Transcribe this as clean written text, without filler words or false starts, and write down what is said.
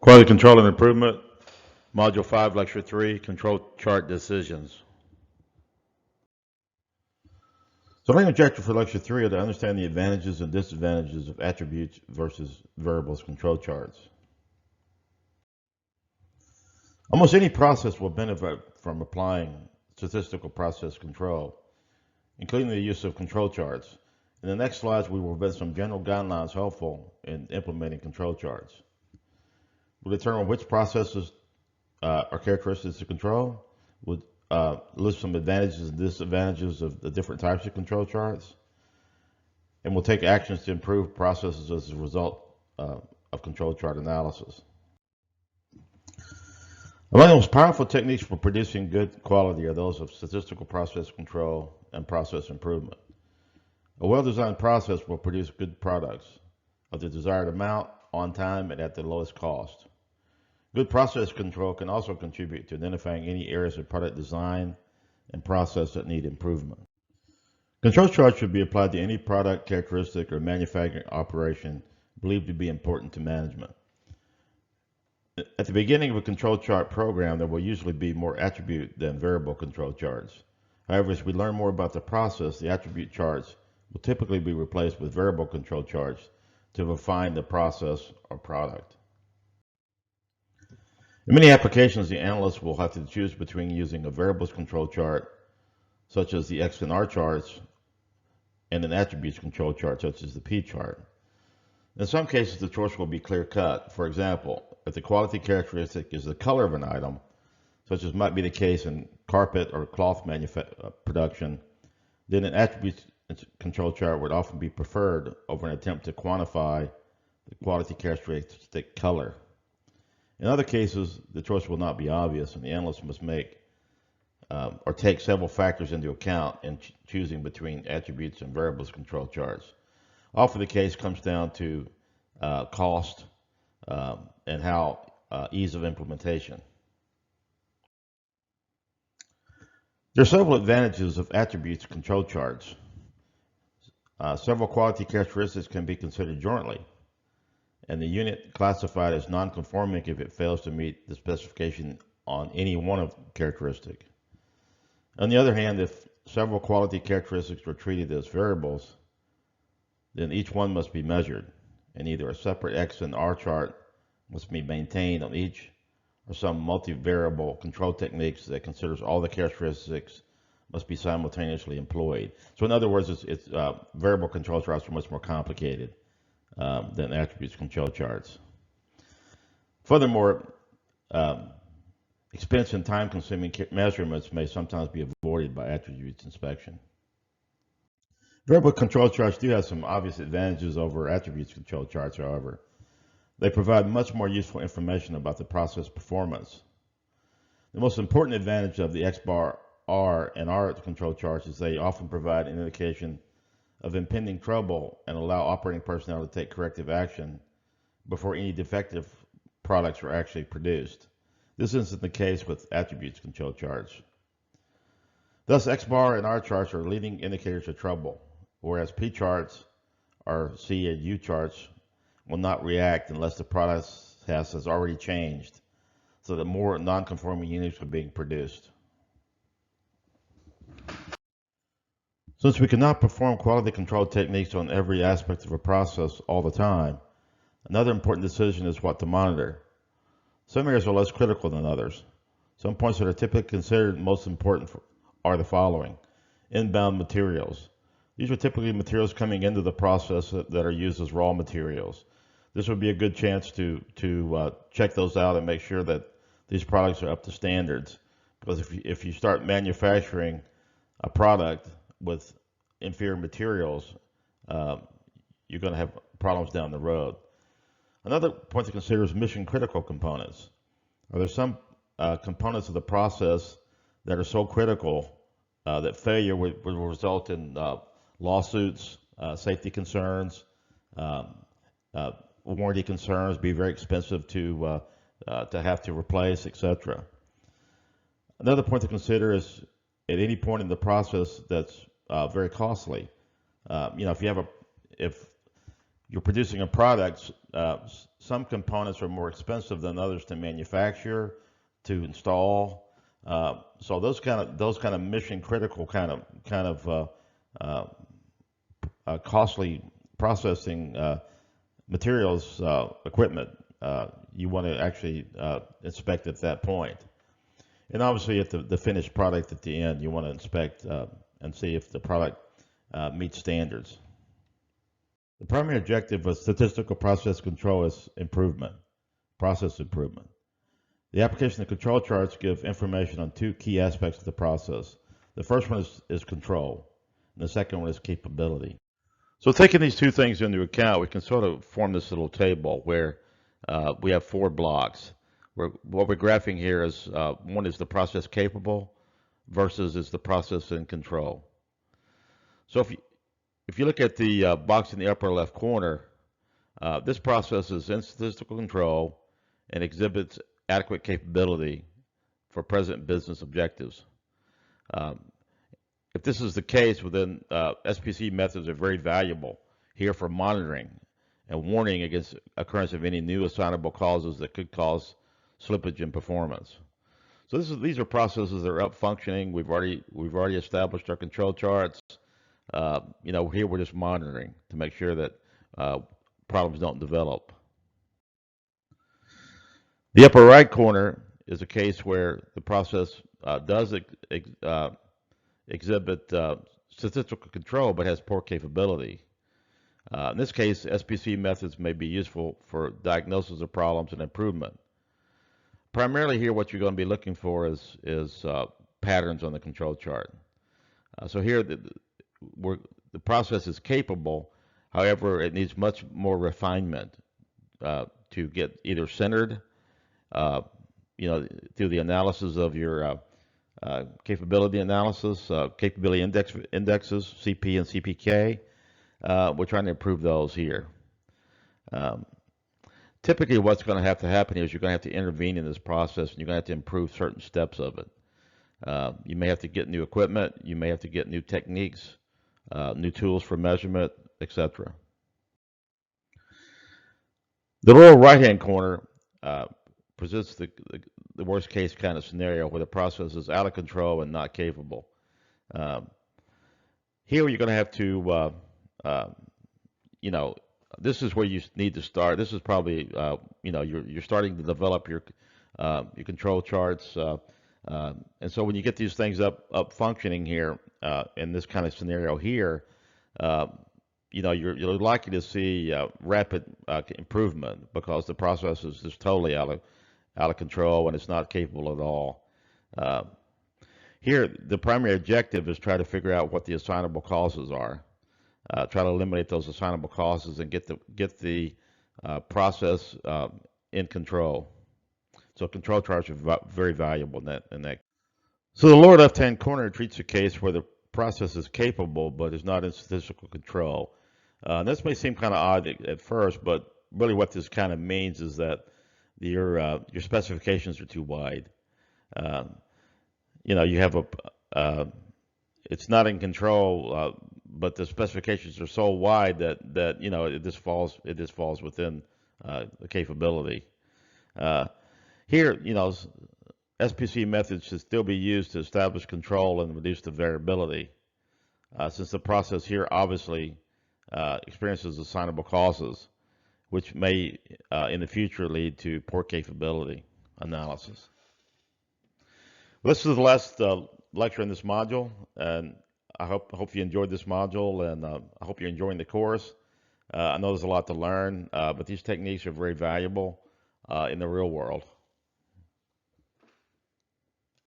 Quality Control and Improvement, Module 5, Lecture 3, Control Chart Decisions. So the main objective for Lecture 3 are to understand the advantages and disadvantages of attributes versus variables control charts. Almost any process will benefit from applying statistical process control, including the use of control charts. In the next slides, we will present some general guidelines helpful in implementing control charts. We'll determine which processes are characteristics of control. We'll list some advantages and disadvantages of the different types of control charts. And we'll take actions to improve processes as a result of control chart analysis. Among the most powerful techniques for producing good quality are those of statistical process control and process improvement. A well-designed process will produce good products of the desired amount, on time, and at the lowest cost. Good process control can also contribute to identifying any areas of product design and process that need improvement. Control charts should be applied to any product characteristic or manufacturing operation believed to be important to management. At the beginning of a control chart program, there will usually be more attribute than variable control charts. However, as we learn more about the process, the attribute charts will typically be replaced with variable control charts to refine the process or product. In many applications, the analyst will have to choose between using a variables control chart, such as the X and R charts, and an attributes control chart, such as the P chart. In some cases, the choice will be clear-cut. For example, if the quality characteristic is the color of an item, such as might be the case in carpet or cloth production, then an attributes control chart would often be preferred over an attempt to quantify the quality characteristic color. In other cases, the choice will not be obvious, and the analyst must make or take several factors into account in choosing between attributes and variables control charts. Often the case comes down to cost and how ease of implementation. There are several advantages of attributes control charts. Several quality characteristics can be considered jointly, and the unit classified as non-conforming if it fails to meet the specification on any one of the characteristic. On the other hand, if several quality characteristics are treated as variables, then each one must be measured, and either a separate X and R chart must be maintained on each, or some multi-variable control techniques that considers all the characteristics must be simultaneously employed. So in other words, variable control charts are much more complicated than attributes control charts. Furthermore, expense and time-consuming measurements may sometimes be avoided by attributes inspection. Variable control charts do have some obvious advantages over attributes control charts, however. They provide much more useful information about the process performance. The most important advantage of the X bar R and R control charts is they often provide an indication of impending trouble and allow operating personnel to take corrective action before any defective products are actually produced. This isn't the case with attributes control charts. Thus, X bar and R charts are leading indicators of trouble, whereas P charts or C and U charts will not react unless the process has already changed, so that more non-conforming units are being produced. Since we cannot perform quality control techniques on every aspect of a process all the time, another important decision is what to monitor. Some areas are less critical than others. Some points that are typically considered most important are the following. Inbound materials. These are typically materials coming into the process that are used as raw materials. This would be a good chance to check those out and make sure that these products are up to standards. Because if you start manufacturing a product with inferior materials, you're going to have problems down the road. Another point to consider is mission critical components. Are there some components of the process that are so critical that failure would result in lawsuits, safety concerns, warranty concerns, be very expensive to have to replace, etc. Another point to consider is at any point in the process that's very costly. If you're producing a product, some components are more expensive than others to manufacture, to install. So those kind of mission critical costly processing materials equipment you want to actually inspect at that point. And obviously at the finished product at the end, you want to inspect and see if the product meets standards. The primary objective of statistical process control is process improvement. The application of control charts give information on two key aspects of the process. The first one is control, and the second one is capability. So taking these two things into account, we can sort of form this little table where we have four blocks. What we're graphing here is one is the process capable versus is the process in control. So if you look at the box in the upper left corner, this process is in statistical control and exhibits adequate capability for present business objectives. If this is the case, well, then SPC methods are very valuable here for monitoring and warning against occurrence of any new assignable causes that could cause slippage in performance. So these are processes that are up functioning. We've already established our control charts. Here we're just monitoring to make sure that problems don't develop. The upper right corner is a case where the process does exhibit statistical control but has poor capability. In this case, SPC methods may be useful for diagnosis of problems and improvement. Primarily here, what you're going to be looking for is patterns on the control chart. So here, the process is capable. However, it needs much more refinement to get either centered, through the analysis of your capability analysis, capability indexes, CP and CPK. We're trying to improve those here. Typically, what's going to have to happen is you're going to have to intervene in this process, and you're going to have to improve certain steps of it. You may have to get new equipment, you may have to get new techniques, new tools for measurement, etc. The lower right-hand corner presents the worst case kind of scenario where the process is out of control and not capable. Here you're going to have to, this is where you need to start. This is probably, you're starting to develop your control charts. And so when you get these things up functioning here, in this kind of scenario here, you're likely to see rapid improvement because the process is just totally out of control and it's not capable at all. Here, the primary objective is try to figure out what the assignable causes are. Try to eliminate those assignable causes and get the process in control. So control charts are very valuable in that. So the lower left-hand corner treats a case where the process is capable but is not in statistical control. This may seem kind of odd at first, but really what this kind of means is that your specifications are too wide. You have it's not in control, but the specifications are so wide that it just falls within the capability. Here, SPC methods should still be used to establish control and reduce the variability, since the process here obviously experiences assignable causes, which may in the future lead to poor capability analysis. This is the last lecture in this module, and I hope you enjoyed this module, and I hope you're enjoying the course. I know there's a lot to learn, but these techniques are very valuable in the real world.